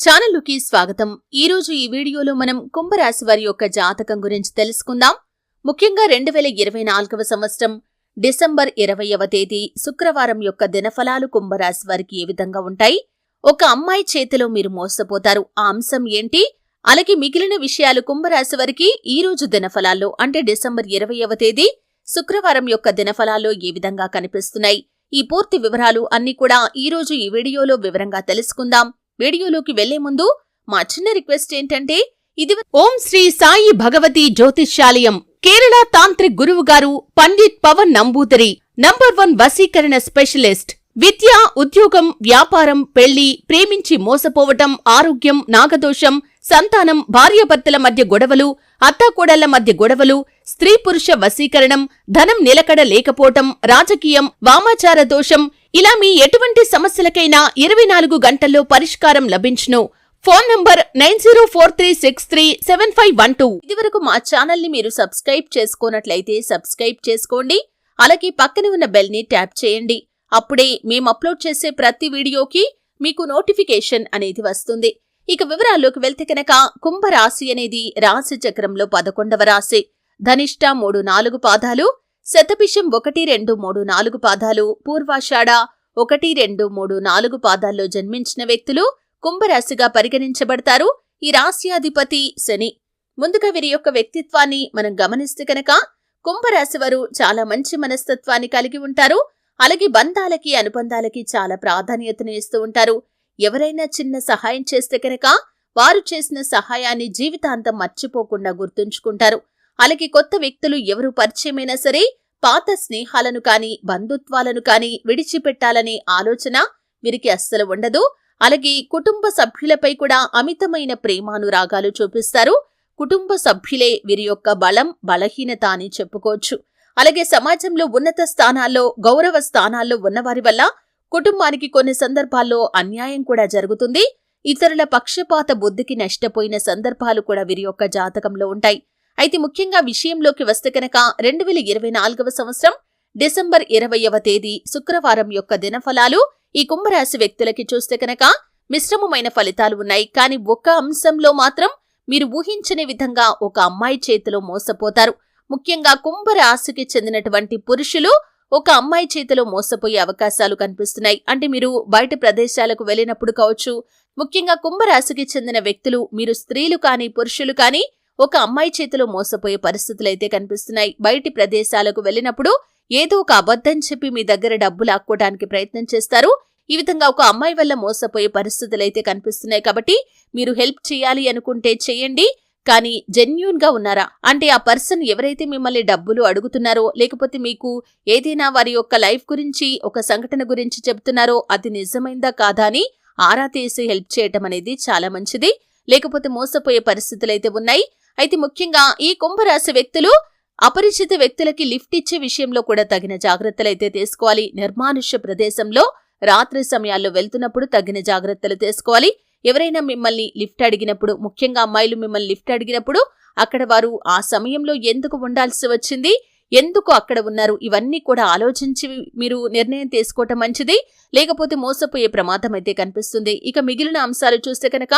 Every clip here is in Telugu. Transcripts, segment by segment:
ఛానలుకి స్వాగతం. ఈరోజు ఈ వీడియోలో మనం కుంభరాశి వారి యొక్క జాతకం గురించి తెలుసుకుందాం. ముఖ్యంగా 2024వ సంవత్సరం డిసెంబర్ 20వ తేదీ శుక్రవారం యొక్క దినఫలాలు కుంభరాశి వారికి ఏ విధంగా ఉంటాయి? ఒక అమ్మాయి చేతిలో మీరు మోసపోతారు. ఆ అంశం ఏంటి? అలాగే మిగిలిన విషయాలు కుంభరాశి వారికి ఈ రోజు దినఫలాల్లో అంటే డిసెంబర్ 20వ తేదీ శుక్రవారం యొక్క దినఫలాల్లో ఏ విధంగా కనిపిస్తున్నాయి? ఈ పూర్తి వివరాలు అన్ని కూడా ఈ రోజు ఈ వీడియోలో వివరంగా తెలుసుకుందాం. వీడియోలోకి వెళ్లే ముందు మా చిన్న రిక్వెస్ట్ ఏంటంటే ఇది ఓం శ్రీ సాయి భగవతి జ్యోతిష్యాలయం కేరళ తాంత్రిక్ గురువు గారు పండిత్ పవన్ నంబూదరి నంబర్ 1 వశీకరణ స్పెషలిస్ట్. విద్య, ఉద్యోగం, వ్యాపారం, పెళ్లి, ప్రేమించి మోసపోవటం, ఆరోగ్యం, నాగదోషం, సంతానం, భార్యాభర్తల మధ్య గొడవలు, అత్తాకోడళ్ల మధ్య గొడవలు, స్త్రీ పురుష వశీకరణం, ధనం నిలకడ లేకపోవటం, రాజకీయం, వామాచార దోషం, ఇలా మీ ఎటువంటి సమస్యలకైనా 24 గంటల్లో పరిష్కారం లభించును. Phone number 9043637512. ఇదివరకు మా ఛానల్ ని మీరు సబ్స్క్రైబ్ చేసుకోనట్లయితే సబ్స్క్రైబ్ చేసుకోండి. అలాగే పక్కన ఉన్న బెల్ ని ట్యాప్ చేయండి. అప్పుడే మేము అప్లోడ్ చేసే ప్రతి వీడియోకి మీకు నోటిఫికేషన్ అనేది వస్తుంది. ఇక వివరాల్లోకి వెళ్తే కనుక కుంభరాశి అనేది రాశి చక్రంలో 11వ రాశి. ధనిష్ట 3-4 పాదాలు, శతభిషం 1-2-3-4 పాదాలు, పూర్వాషాఢ 1-2-3-4 పాదాల్లో జన్మించిన వ్యక్తులు కుంభరాశిగా పరిగణించబడతారు. ఈ రాశ్యాధిపతి శని. ముందుగా వీరి యొక్క వ్యక్తిత్వాన్ని మనం గమనిస్తే కనుక కుంభరాశి వారు చాలా మంచి మనస్తత్వాన్ని కలిగి ఉంటారు. అలాగే బంధాలకి, అనుబంధాలకి చాలా ప్రాధాన్యతను ఇస్తూ ఉంటారు. ఎవరైనా చిన్న సహాయం చేస్తే కనుక వారు చేసిన సహాయాన్ని జీవితాంతం మర్చిపోకుండా గుర్తుంచుకుంటారు. అలాగే కొత్త వ్యక్తులు ఎవరు పరిచయమైనా సరే పాత స్నేహాలను కాని, బంధుత్వాలను కాని విడిచిపెట్టాలనే ఆలోచన వీరికి అస్సలు ఉండదు. అలాగే కుటుంబ సభ్యులపై కూడా అమితమైన ప్రేమానురాగాలు చూపిస్తారు. కుటుంబ సభ్యులే వీరి యొక్క బలం, బలహీనత అని చెప్పుకోవచ్చు. అలాగే సమాజంలో ఉన్నత స్థానాల్లో, గౌరవ స్థానాల్లో ఉన్నవారి వల్ల కుటుంబానికి కొన్ని సందర్భాల్లో అన్యాయం కూడా జరుగుతుంది. ఇతరుల పక్షపాత బుద్ధికి నష్టపోయిన సందర్భాలు కూడా వీరి యొక్క జాతకంలో ఉంటాయి. అయితే ముఖ్యంగా విషయంలోకి వస్తే కనుక 2024వ సంవత్సరం డిసెంబర్ 20వ తేదీ శుక్రవారం యొక్క దినఫలాలు ఈ కుంభరాశి వ్యక్తులకి చూస్తే కనుక మిశ్రమమైన ఫలితాలు ఉన్నాయి. కానీ ఒక అంశంలో మాత్రం మీరు ఊహించని విధంగా ఒక అమ్మాయి చేతిలో మోసపోతారు. ముఖ్యంగా కుంభరాశికి చెందినటువంటి పురుషులు ఒక అమ్మాయి చేతిలో మోసపోయే అవకాశాలు కనిపిస్తున్నాయి. అంటే మీరు బయట ప్రదేశాలకు వెళ్ళినప్పుడు కావచ్చు, ముఖ్యంగా కుంభరాశికి చెందిన వ్యక్తులు, మీరు స్త్రీలు కానీ పురుషులు కానీ ఒక అమ్మాయి చేతిలో మోసపోయే పరిస్థితులైతే కనిపిస్తున్నాయి. బయటి ప్రదేశాలకు వెళ్ళినప్పుడు ఏదో ఒక అబద్ధం చెప్పి మీ దగ్గర డబ్బు లాక్కోవడానికి ప్రయత్నం చేస్తారు. ఈ విధంగా ఒక అమ్మాయి వల్ల మోసపోయే పరిస్థితులైతే కనిపిస్తున్నాయి. కాబట్టి మీరు హెల్ప్ చేయాలి అనుకుంటే చేయండి. కానీ జెన్యూన్ గా ఉన్నారా అంటే ఆ పర్సన్ ఎవరైతే మిమ్మల్ని డబ్బులు అడుగుతున్నారో, లేకపోతే మీకు ఏదైనా వారి యొక్క లైఫ్ గురించి, ఒక సంఘటన గురించి చెబుతున్నారో అది నిజమైందా కాదా అని ఆరా తీసి హెల్ప్ చేయటం అనేది చాలా మంచిది. లేకపోతే మోసపోయే పరిస్థితులైతే ఉన్నాయి. అయితే ముఖ్యంగా ఈ కుంభరాశి వ్యక్తులు అపరిచిత వ్యక్తులకి లిఫ్ట్ ఇచ్చే విషయంలో కూడా తగిన జాగ్రత్తలైతే తీసుకోవాలి. నిర్మానుష్య ప్రదేశంలో రాత్రి సమయాల్లో వెళ్తున్నప్పుడు తగిన జాగ్రత్తలు తీసుకోవాలి. ఎవరైనా మిమ్మల్ని లిఫ్ట్ అడిగినప్పుడు, ముఖ్యంగా అమ్మాయిలు మిమ్మల్ని లిఫ్ట్ అడిగినప్పుడు అక్కడ వారు ఆ సమయంలో ఎందుకు ఉండాల్సి వచ్చింది, ఎందుకు అక్కడ ఉన్నారు, ఇవన్నీ కూడా ఆలోచించి మీరు నిర్ణయం తీసుకోవటం మంచిది. లేకపోతే మోసపోయే ప్రమాదం అయితే కనిపిస్తుంది. ఇక మిగిలిన అంశాలు చూస్తే కనుక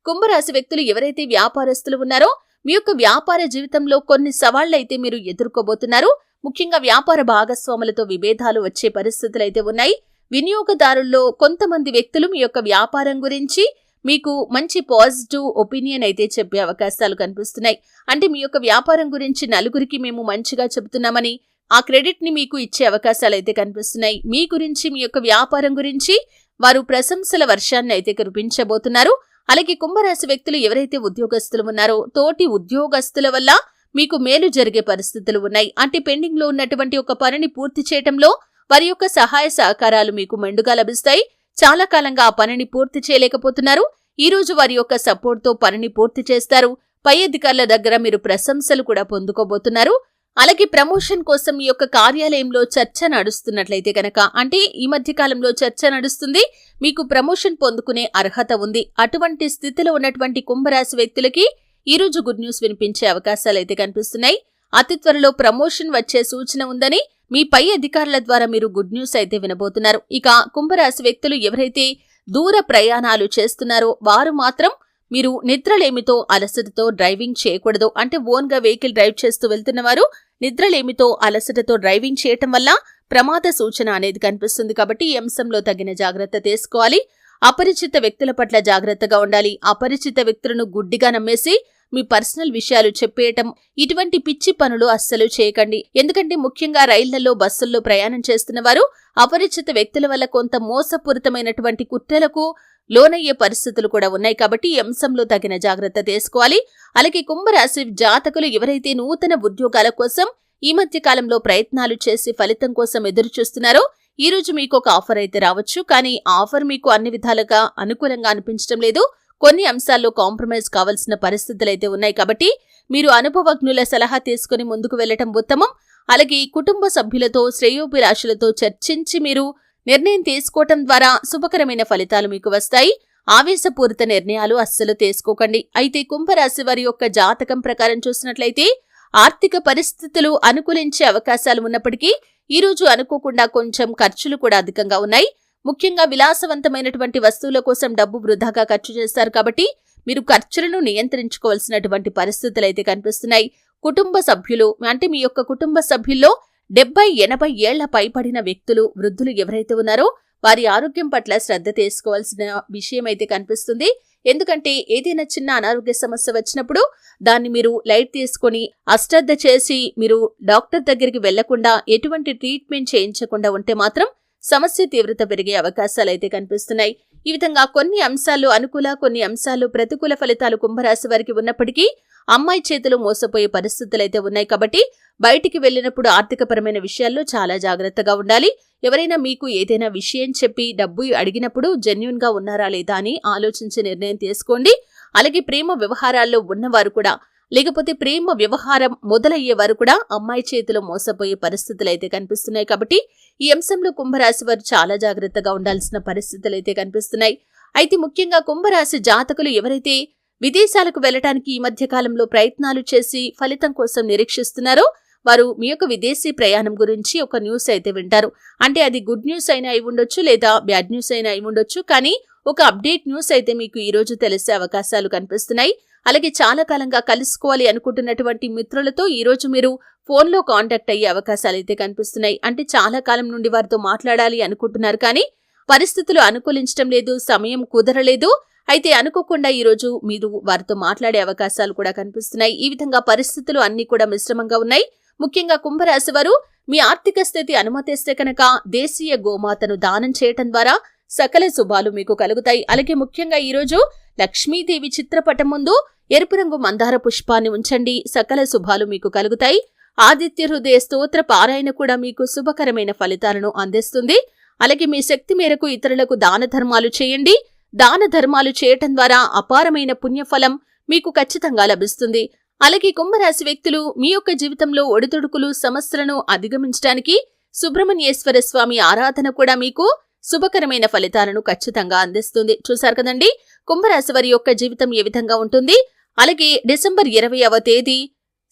కుంభరాశి వ్యక్తులు ఎవరైతే వ్యాపారస్తులు ఉన్నారో మీ యొక్క వ్యాపార జీవితంలో కొన్ని సవాళ్లైతే మీరు ఎదుర్కోబోతున్నారు. ముఖ్యంగా వ్యాపార భాగస్వాములతో విభేదాలు వచ్చే పరిస్థితులైతే ఉన్నాయి. వినియోగదారుల్లో కొంతమంది వ్యక్తులు మీ యొక్క వ్యాపారం గురించి మీకు మంచి పాజిటివ్ ఒపీనియన్ అయితే చెప్పే అవకాశాలు కనిపిస్తున్నాయి. అంటే మీ యొక్క వ్యాపారం గురించి నలుగురికి మేము మంచిగా చెబుతున్నామని ఆ క్రెడిట్ ని మీకు ఇచ్చే అవకాశాలు అయితే కనిపిస్తున్నాయి. మీ గురించి, మీ యొక్క వ్యాపారం గురించి వారు ప్రశంసల వర్షాన్ని అయితే కురిపించబోతున్నారు. అలాగే కుంభరాశి వ్యక్తులు ఎవరైతే ఉద్యోగస్తులు ఉన్నారో తోటి ఉద్యోగస్తుల వల్ల మీకు మేలు జరిగే పరిస్థితులు ఉన్నాయి. అంటే పెండింగ్ లో ఉన్నటువంటి ఒక పనిని పూర్తి చేయటంలో వారి యొక్క సహాయ సహకారాలు మీకు మెండుగా లభిస్తాయి. చాలా కాలంగా ఆ పనిని పూర్తి చేయలేకపోతున్నారు. ఈ రోజు వారి యొక్క సపోర్ట్ తో పనిని పూర్తి చేస్తారు. పై అధికారుల దగ్గర మీరు ప్రశంసలు కూడా పొందుకోబోతున్నారు. అలాగే ప్రమోషన్ కోసం మీ యొక్క కార్యాలయంలో చర్చ నడుస్తున్నట్లయితే కనుక, అంటే ఈ మధ్య కాలంలో చర్చ నడుస్తుంది, మీకు ప్రమోషన్ పొందుకునే అర్హత ఉంది. అటువంటి స్థితిలో ఉన్నటువంటి కుంభరాశి వ్యక్తులకి ఈ రోజు గుడ్ న్యూస్ వినిపించే అవకాశాలైతే కనిపిస్తున్నాయి. అతి త్వరలో ప్రమోషన్ వచ్చే సూచన ఉందని మీ పై అధికారుల ద్వారా మీరు గుడ్ న్యూస్ అయితే వినబోతున్నారు. ఇక కుంభరాశి వ్యక్తులు ఎవరైతే దూర ప్రయాణాలు చేస్తున్నారో వారు మాత్రం మీరు నిద్రలేమితో అలసటతో డ్రైవింగ్ చేయకూడదు. అంటే ఓన్గా వెహికల్ డ్రైవ్ చేస్తూ వెళ్తున్నవారు నిద్రలేమితో అలసటతో డ్రైవింగ్ చేయటం వల్ల ప్రమాద సూచన అనేది కనిపిస్తుంది. కాబట్టి ఈ అంశంలో తగిన జాగ్రత్త తీసుకోవాలి. అపరిచిత వ్యక్తుల పట్ల జాగ్రత్తగా ఉండాలి. అపరిచిత వ్యక్తులను గుడ్డిగా నమ్మేసి మీ పర్సనల్ విషయాలు చెప్పేయటం, ఇటువంటి పిచ్చి పనులు అస్సలు చేయకండి. ఎందుకంటే ముఖ్యంగా రైళ్లలో బస్సుల్లో ప్రయాణం చేస్తున్న వారు అపరిచిత వ్యక్తుల వల్ల కొంత మోసపూరితమైనటువంటి కుట్రలకు లోనయ్యే పరిస్థితులు కూడా ఉన్నాయి. కాబట్టి ఈ అంశంలో తగిన జాగ్రత్త తీసుకోవాలి. అలాగే కుంభరాశి జాతకులు ఎవరైతే నూతన ఉద్యోగాల కోసం ఈ మధ్య కాలంలో ప్రయత్నాలు చేసి ఫలితం కోసం ఎదురు చూస్తున్నారో ఈ రోజు మీకు ఒక ఆఫర్ అయితే రావచ్చు. కానీ ఆఫర్ మీకు అన్ని విధాలుగా అనుకూలంగా అనిపించడం లేదు. కొన్ని అంశాల్లో కాంప్రమైజ్ కావాల్సిన పరిస్థితులైతే ఉన్నాయి. కాబట్టి మీరు అనుభవజ్ఞుల సలహా తీసుకుని ముందుకు వెళ్లటం ఉత్తమం. అలాగే కుటుంబ సభ్యులతో శ్రేయోభిలాషులతో చర్చించి మీరు నిర్ణయం తీసుకోవటం ద్వారా శుభకరమైన ఫలితాలు మీకు వస్తాయి. ఆవేశపూరిత నిర్ణయాలు అస్సలు తీసుకోకండి. అయితే కుంభరాశి వారి యొక్క జాతకం ప్రకారం చూసినట్లయితే ఆర్థిక పరిస్థితులు అనుకూలించే అవకాశాలు ఉన్నప్పటికీ ఈ రోజు అనుకోకుండా కొంచెం ఖర్చులు కూడా అధికంగా ఉన్నాయి. ముఖ్యంగా విలాసవంతమైనటువంటి వస్తువుల కోసం డబ్బు వృధాగా ఖర్చు చేస్తారు. కాబట్టి మీరు ఖర్చులను నియంత్రించుకోవాల్సినటువంటి పరిస్థితులు అయితే కనిపిస్తున్నాయి. కుటుంబ సభ్యులు అంటే మీ యొక్క కుటుంబ సభ్యుల్లో 70-80 ఏళ్ల పైబడిన వ్యక్తులు, వృద్ధులు ఎవరైతే ఉన్నారో వారి ఆరోగ్యం పట్ల శ్రద్ధ తీసుకోవాల్సిన విషయం అయితే కనిపిస్తుంది. ఎందుకంటే ఏదైనా చిన్న అనారోగ్య సమస్య వచ్చినప్పుడు దాన్ని మీరు లైట్ తీసుకొని అశ్రద్ధ చేసి మీరు డాక్టర్ దగ్గరికి వెళ్లకుండా ఎటువంటి ట్రీట్మెంట్ చేయించకుండా ఉంటే మాత్రం సమస్య తీవ్రత పెరిగే అవకాశాలైతే కనిపిస్తున్నాయి. ఈ విధంగా కొన్ని అంశాల్లో అనుకూల, కొన్ని అంశాల్లో ప్రతికూల ఫలితాలు కుంభరాశి వారికి ఉన్నప్పటికీ అమ్మాయి చేతిలో మోసపోయే పరిస్థితులైతే ఉన్నాయి. కాబట్టి బయటికి వెళ్లినప్పుడు ఆర్థికపరమైన విషయాల్లో చాలా జాగ్రత్తగా ఉండాలి. ఎవరైనా మీకు ఏదైనా విషయం చెప్పి డబ్బు అడిగినప్పుడు జెన్యూన్ గా ఉన్నారా లేదా అని ఆలోచించి నిర్ణయం తీసుకోండి. అలాగే ప్రేమ వ్యవహారాల్లో ఉన్నవారు కూడా, లేకపోతే ప్రేమ వ్యవహారం మొదలయ్యే వారు కూడా అమ్మాయి చేతిలో మోసపోయే పరిస్థితులైతే కనిపిస్తున్నాయి. కాబట్టి ఈ అంశంలో కుంభరాశి వారు చాలా జాగ్రత్తగా ఉండాల్సిన పరిస్థితులైతే కనిపిస్తున్నాయి. అయితే ముఖ్యంగా కుంభరాశి జాతకులు ఎవరైతే విదేశాలకు వెళ్లడానికి ఈ మధ్య కాలంలో ప్రయత్నాలు చేసి ఫలితం కోసం నిరీక్షిస్తున్నారో వారు మీ యొక్క విదేశీ ప్రయాణం గురించి ఒక న్యూస్ అయితే వింటారు. అంటే అది గుడ్ న్యూస్ అయినా అయి ఉండొచ్చు, లేదా బ్యాడ్ న్యూస్ అయినా అయి ఉండొచ్చు. కానీ ఒక అప్డేట్ న్యూస్ అయితే మీకు ఈ రోజు తెలిసే అవకాశాలు కనిపిస్తున్నాయి. అలాగే చాలా కాలంగా కలుసుకోవాలి అనుకుంటున్నటువంటి మిత్రులతో ఈ రోజు మీరు ఫోన్లో కాంటాక్ట్ అయ్యే అవకాశాలు అయితే కనిపిస్తున్నాయి. అంటే చాలా కాలం నుండి వారితో మాట్లాడాలి అనుకుంటున్నారు, కానీ పరిస్థితులు అనుకూలించడం లేదు, సమయం కుదరలేదు. అయితే అనుకోకుండా ఈ రోజు మీరు వారితో మాట్లాడే అవకాశాలు కూడా కనిపిస్తున్నాయి. ఈ విధంగా పరిస్థితులు అన్ని కూడా మిశ్రమంగా ఉన్నాయి. ముఖ్యంగా కుంభరాశి వారు మీ ఆర్థిక స్థితి అనుమతిస్తే కనుక దేశీయ గోమాతను దానం చేయటం ద్వారా సకల శుభాలు మీకు కలుగుతాయి. అలాగే ముఖ్యంగా ఈ రోజు లక్ష్మీదేవి చిత్రపటం ముందు ఎరుపు రంగు మందార పుష్పాన్ని ఉంచండి. సకల శుభాలు మీకు కలుగుతాయి. ఆదిత్య హృదయ స్తోత్ర పారాయణ కూడా మీకు శుభకరమైన ఫలితాలను అందిస్తుంది. అలాగే మీ శక్తి మేరకు ఇతరులకు దాన ధర్మాలు చేయండి. దాన ధర్మాలు చేయటం ద్వారా అపారమైన పుణ్యఫలం మీకు ఖచ్చితంగా లభిస్తుంది. అలాగే కుంభరాశి వ్యక్తులు మీ యొక్క జీవితంలో ఒడిదుడుకులు, సమస్యలను అధిగమించడానికి సుబ్రహ్మణ్యేశ్వర స్వామి ఆరాధన కూడా మీకు శుభకరమైన ఫలితాలను ఖచ్చితంగా అందిస్తుంది. చూశారు కదండి కుంభరాశి వారి యొక్క జీవితం ఏ విధంగా ఉంటుంది. అలాగే డిసెంబర్ 20వ తేదీ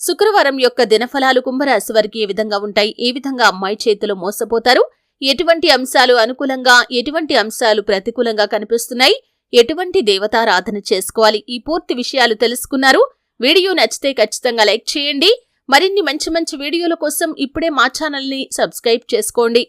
శుక్రవారం యొక్క దినఫలాలు కుంభరాశి వారికి ఏ విధంగా ఉంటాయి, ఏ విధంగా అమ్మాయి చేతిలో మోసపోతారు, ఎటువంటి అంశాలు అనుకూలంగా, ఎటువంటి అంశాలు ప్రతికూలంగా కనిపిస్తున్నాయి, ఎటువంటి దేవతారాధన చేసుకోవాలి, ఈ పూర్తి విషయాలు తెలుసుకున్నారు. వీడియో నచ్చితే ఖచ్చితంగా లైక్ చేయండి. మరిన్ని మంచి మంచి వీడియోల కోసం ఇప్పుడే మా ఛానల్ని సబ్స్క్రైబ్ చేసుకోండి.